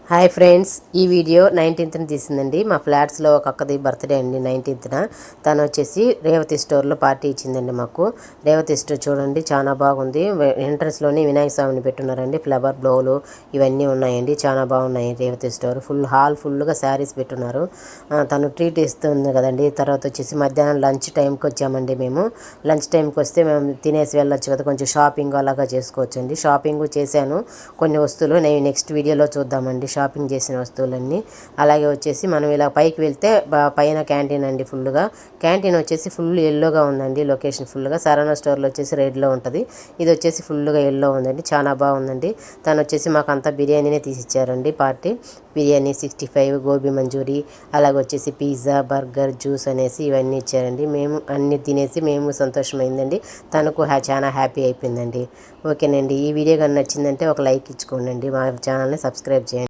Hi friends, ఈ video 19th తీసిందండి. మా ఫ్లాట్స్లో ఒక అక్కది బర్త్డే అండి 19th. తను వచ్చేసి రేవతి స్టోర్లో పార్టీ ఇచ్చిందండి మాకు. రేవతి స్టోర్ చూడండి, చాలా బాగుంది. ఎంట్రన్స్లోని వినాయక స్వామిని పెట్టున్నారండి. ఫ్లవర్ బ్లౌలు ఇవన్నీ ఉన్నాయండి, చాలా బాగున్నాయి. రేవతి స్టోర్ ఫుల్గా శారీస్ పెట్టున్నారు. తను ట్రీట్ ఇస్తుంది కదండి. తర్వాత వచ్చేసి మధ్యాహ్నం లంచ్ టైంకి వచ్చామండి. మేము లంచ్ టైంకి వస్తే మేము తినేసి వెళ్ళొచ్చు కదా, కొంచెం షాపింగ్ అలాగా చేసుకోవచ్చండి. షాపింగ్ చేశాను కొన్ని వస్తువులు, నేను నెక్స్ట్ వీడియోలో చూద్దామండి షాపింగ్ చేసిన వస్తువులన్నీ. అలాగే వచ్చేసి మనం ఇలా పైకి వెళ్తే పైన క్యాంటీన్ అండి. క్యాంటీన్ వచ్చేసి ఫుల్ ఎల్లోగా ఉందండి. లొకేషన్ ఫుల్గా సరవణ స్టోర్లో వచ్చేసి రెడ్లో ఉంటుంది. ఇది వచ్చేసి ఫుల్గా ఎల్లో ఉందండి, చాలా బాగుందండి. తను వచ్చేసి మాకు అంతా బిర్యానీనే తీసిచ్చారండి. పార్టీ బిర్యానీ 65, గోబీ మంచూరి, అలాగే వచ్చేసి పిజ్జా, బర్గర్, జ్యూస్ అనేసి ఇవన్నీ ఇచ్చారండి. మేము అన్నీ తినేసి మేము సంతోషమైందండి. తనకు చాలా హ్యాపీ అయిపోయిందండి. ఓకేనండి, ఈ వీడియో కానీ నచ్చిందంటే ఒక లైక్ ఇచ్చుకోండి. మా ఛానల్ని సబ్స్క్రైబ్ చేయండి.